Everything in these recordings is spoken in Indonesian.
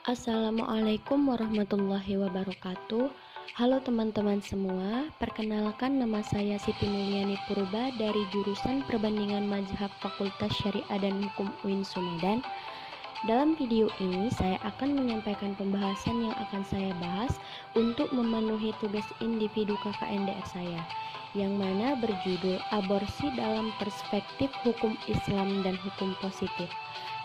Assalamualaikum warahmatullahi wabarakatuh. Halo teman-teman semua, perkenalkan nama saya Siti Mulyani Purba dari jurusan Perbandingan Mazhab Fakultas Syariah dan Hukum UIN Sumedang. Dalam video ini saya akan menyampaikan pembahasan yang akan saya bahas untuk memenuhi tugas individu KKNDR saya, yang mana berjudul Aborsi dalam Perspektif Hukum Islam dan Hukum Positif.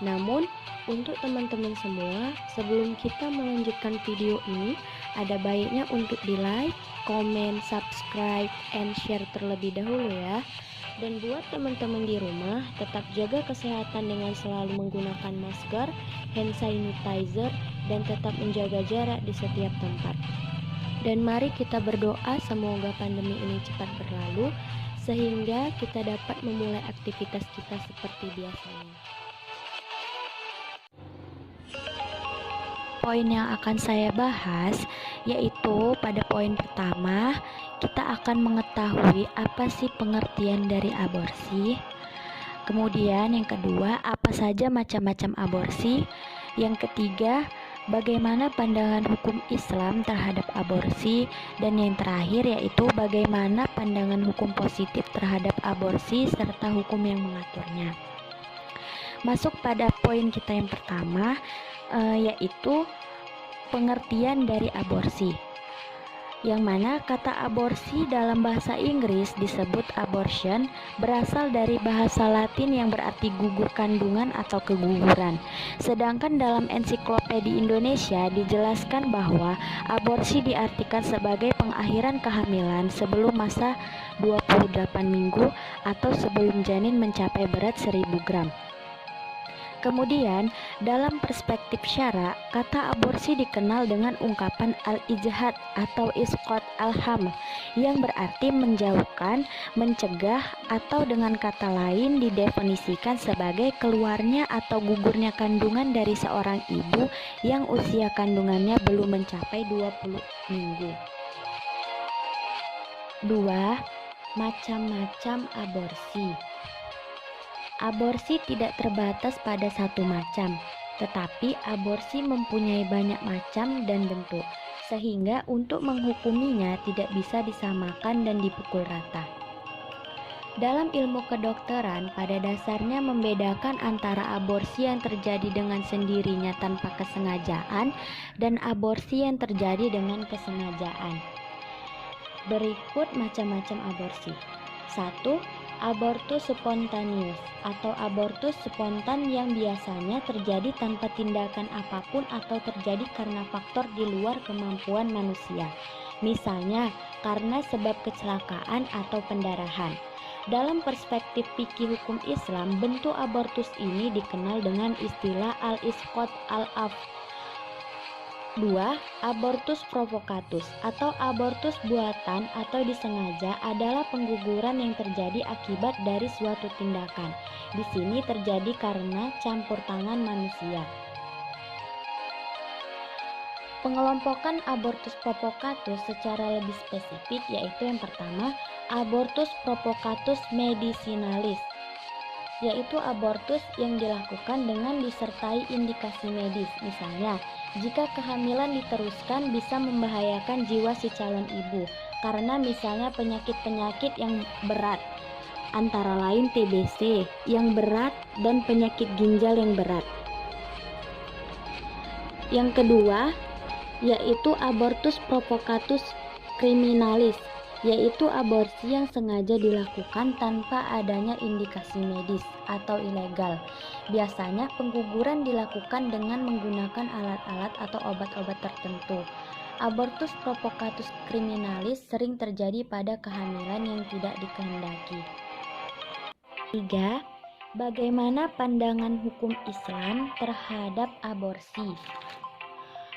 Namun, untuk teman-teman semua, sebelum kita melanjutkan video ini, ada baiknya untuk di-like, komen, subscribe, and share terlebih dahulu ya. Dan buat teman-teman di rumah, tetap jaga kesehatan dengan selalu menggunakan masker, hand sanitizer, dan tetap menjaga jarak di setiap tempat. Dan mari kita berdoa semoga pandemi ini cepat berlalu, sehingga kita dapat memulai aktivitas kita seperti biasanya. Poin yang akan saya bahas yaitu pada poin pertama, kita akan mengetahui apa sih pengertian dari aborsi. Kemudian yang kedua, apa saja macam-macam aborsi. Yang ketiga, bagaimana pandangan hukum Islam terhadap aborsi. Dan yang terakhir yaitu bagaimana pandangan hukum positif terhadap aborsi serta hukum yang mengaturnya. Masuk pada poin kita yang pertama, yaitu pengertian dari aborsi, yang mana kata aborsi dalam bahasa Inggris disebut abortion, berasal dari bahasa Latin yang berarti gugur kandungan atau keguguran. Sedangkan dalam ensiklopedia Indonesia dijelaskan bahwa aborsi diartikan sebagai pengakhiran kehamilan sebelum masa 28 minggu atau sebelum janin mencapai berat 1000 gram. Kemudian, dalam perspektif syara, kata aborsi dikenal dengan ungkapan al-ijhad atau isqat al-ham, yang berarti menjauhkan, mencegah, atau dengan kata lain didefinisikan sebagai keluarnya atau gugurnya kandungan dari seorang ibu yang usia kandungannya belum mencapai 20 minggu. 2. Macam-macam aborsi. Aborsi tidak terbatas pada satu macam, tetapi aborsi mempunyai banyak macam dan bentuk, sehingga untuk menghukuminya tidak bisa disamakan dan dipukul rata. Dalam ilmu kedokteran, pada dasarnya membedakan antara aborsi yang terjadi dengan sendirinya tanpa kesengajaan dan aborsi yang terjadi dengan kesengajaan. Berikut macam-macam aborsi. 1. Abortus spontaneus atau abortus spontan yang biasanya terjadi tanpa tindakan apapun atau terjadi karena faktor di luar kemampuan manusia, misalnya karena sebab kecelakaan atau pendarahan. Dalam perspektif fikih hukum Islam, bentuk abortus ini dikenal dengan istilah al-isqat al-af. 2. Abortus provokatus atau abortus buatan atau disengaja adalah pengguguran yang terjadi akibat dari suatu tindakan. Di sini terjadi karena campur tangan manusia. Pengelompokan abortus provokatus secara lebih spesifik yaitu yang pertama, abortus provokatus medicinalis, yaitu abortus yang dilakukan dengan disertai indikasi medis, misalnya jika kehamilan diteruskan bisa membahayakan jiwa si calon ibu karena misalnya penyakit-penyakit yang berat, antara lain TBC yang berat dan penyakit ginjal yang berat. Yang kedua yaitu abortus provokatus criminalis, yaitu aborsi yang sengaja dilakukan tanpa adanya indikasi medis atau ilegal. Biasanya pengguguran dilakukan dengan menggunakan alat-alat atau obat-obat tertentu. Abortus provokatus criminalis sering terjadi pada kehamilan yang tidak dikehendaki. 3. Bagaimana pandangan hukum Islam terhadap aborsi?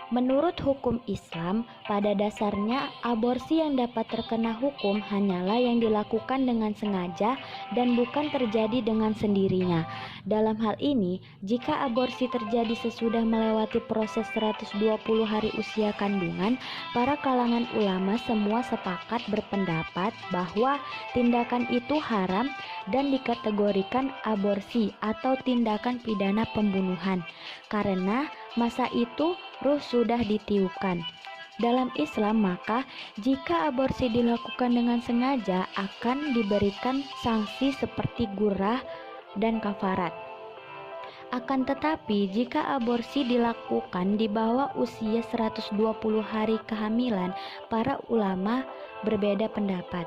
Menurut hukum Islam, pada dasarnya aborsi yang dapat terkena hukum hanyalah yang dilakukan dengan sengaja dan bukan terjadi dengan sendirinya. Dalam hal ini, jika aborsi terjadi sesudah melewati proses 120 hari usia kandungan, para kalangan ulama semua sepakat berpendapat bahwa tindakan itu haram dan dikategorikan aborsi atau tindakan pidana pembunuhan, karena masa itu ruh sudah ditiupkan. Dalam Islam, maka jika aborsi dilakukan dengan sengaja akan diberikan sanksi seperti gurah dan kafarat. Akan tetapi, jika aborsi dilakukan di bawah usia 120 hari kehamilan, para ulama berbeda pendapat,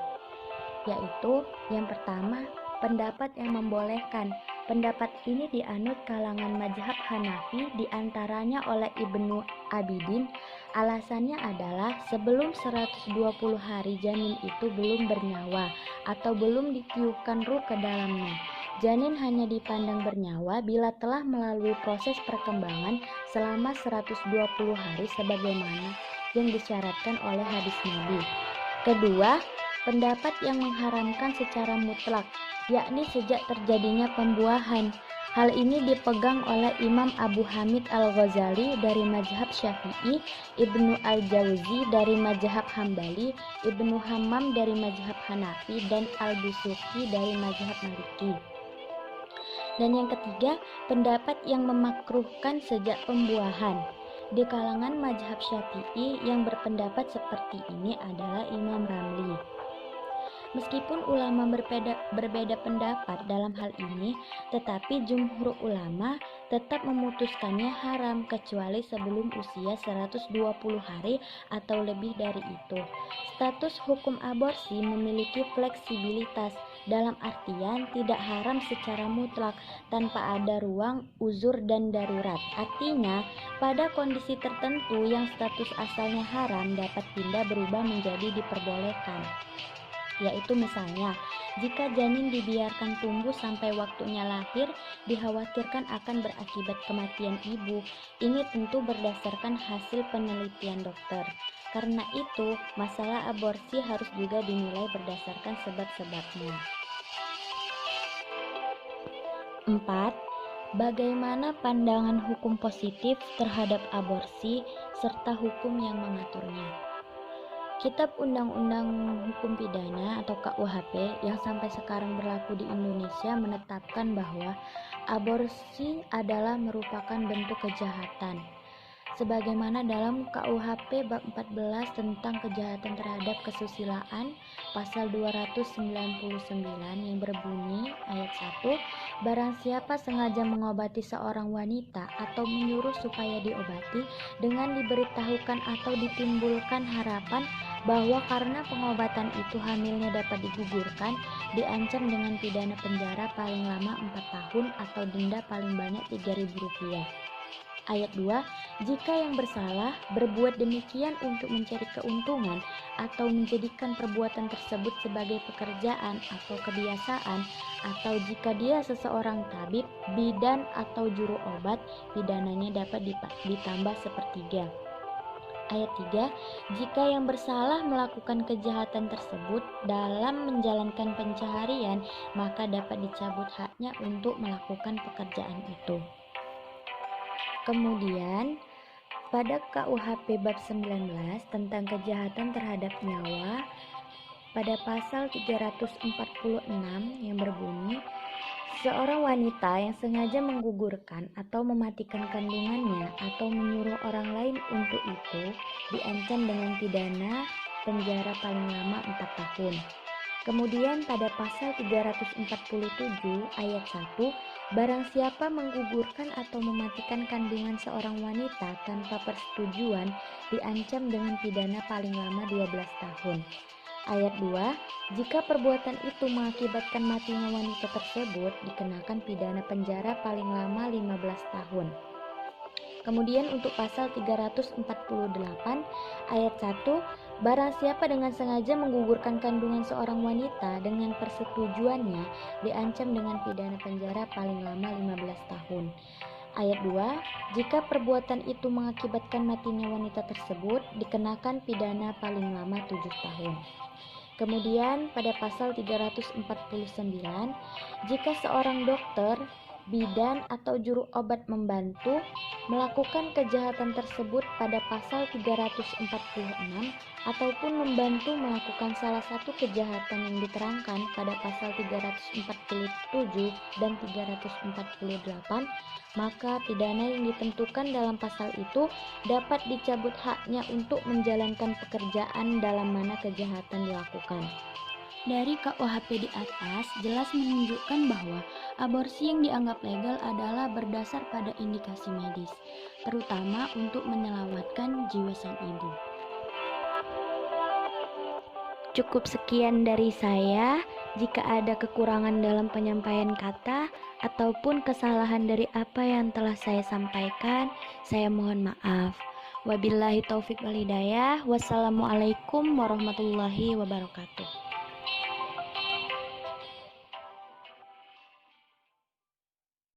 yaitu yang pertama, pendapat yang membolehkan. Pendapat ini dianut kalangan mazhab Hanafi, diantaranya oleh Ibnu Abidin. Alasannya adalah sebelum 120 hari janin itu belum bernyawa atau belum ditiupkan ruh ke dalamnya. Janin hanya dipandang bernyawa bila telah melalui proses perkembangan selama 120 hari sebagaimana yang disyaratkan oleh hadis Nabi. Kedua, pendapat yang mengharamkan secara mutlak, yakni sejak terjadinya pembuahan. Hal ini dipegang oleh Imam Abu Hamid Al-Ghazali dari mazhab Syafi'i, Ibnu Al-Jauzi dari mazhab Hambali, Ibnu Hammam dari mazhab Hanafi, dan Al-Busuki dari mazhab Maliki. Dan yang ketiga, pendapat yang memakruhkan sejak pembuahan. Di kalangan mazhab Syafi'i yang berpendapat seperti ini adalah Imam Ramli. Meskipun ulama berbeda pendapat dalam hal ini, tetapi jumhur ulama tetap memutuskannya haram kecuali sebelum usia 120 hari atau lebih dari itu. Status hukum aborsi memiliki fleksibilitas, dalam artian tidak haram secara mutlak tanpa ada ruang uzur dan darurat. Artinya, pada kondisi tertentu yang status asalnya haram dapat pindah berubah menjadi diperbolehkan. Yaitu misalnya, jika janin dibiarkan tumbuh sampai waktunya lahir, dikhawatirkan akan berakibat kematian ibu. Ini tentu berdasarkan hasil penelitian dokter. Karena itu, masalah aborsi harus juga dinilai berdasarkan sebab-sebabnya. 4. Bagaimana pandangan hukum positif terhadap aborsi serta hukum yang mengaturnya? Kitab Undang-Undang Hukum Pidana atau KUHP yang sampai sekarang berlaku di Indonesia menetapkan bahwa aborsi adalah merupakan bentuk kejahatan. Sebagaimana dalam KUHP bab 14 tentang kejahatan terhadap kesusilaan pasal 299 yang berbunyi ayat 1, barang siapa sengaja mengobati seorang wanita atau menyuruh supaya diobati dengan diberitahukan atau ditimbulkan harapan bahwa karena pengobatan itu hamilnya dapat digugurkan, diancam dengan pidana penjara paling lama 4 tahun atau denda paling banyak Rp3.000. Ayat 2, jika yang bersalah berbuat demikian untuk mencari keuntungan atau menjadikan perbuatan tersebut sebagai pekerjaan atau kebiasaan, atau jika dia seseorang tabib, bidan atau juru obat, pidananya dapat ditambah sepertiga. Ayat 3, jika yang bersalah melakukan kejahatan tersebut dalam menjalankan pencaharian, maka dapat dicabut haknya untuk melakukan pekerjaan itu. Kemudian, pada KUHP bab 19 tentang kejahatan terhadap nyawa, pada pasal 346 yang berbunyi, seorang wanita yang sengaja menggugurkan atau mematikan kandungannya atau menyuruh orang lain untuk itu diancam dengan pidana penjara paling lama 4 tahun. Kemudian pada pasal 347 ayat 1, barang siapa menggugurkan atau mematikan kandungan seorang wanita tanpa persetujuan diancam dengan pidana paling lama 12 tahun. Ayat 2, jika perbuatan itu mengakibatkan matinya wanita tersebut dikenakan pidana penjara paling lama 15 tahun. Kemudian untuk pasal 348 ayat 1, barang siapa dengan sengaja menggugurkan kandungan seorang wanita dengan persetujuannya diancam dengan pidana penjara paling lama 15 tahun. Ayat 2, jika perbuatan itu mengakibatkan matinya wanita tersebut dikenakan pidana paling lama 7 tahun. Kemudian pada pasal 349, jika seorang dokter bidan atau juru obat membantu melakukan kejahatan tersebut pada pasal 346 ataupun membantu melakukan salah satu kejahatan yang diterangkan pada pasal 347 dan 348, maka pidana yang ditentukan dalam pasal itu dapat dicabut haknya untuk menjalankan pekerjaan dalam mana kejahatan dilakukan. Dari KUHP di atas jelas menunjukkan bahwa aborsi yang dianggap legal adalah berdasar pada indikasi medis, terutama untuk menyelamatkan jiwa sang ibu. Cukup sekian dari saya. Jika ada kekurangan dalam penyampaian kata ataupun kesalahan dari apa yang telah saya sampaikan, saya mohon maaf. Wabillahi taufik wal hidayah. Wassalamualaikum warahmatullahi wabarakatuh.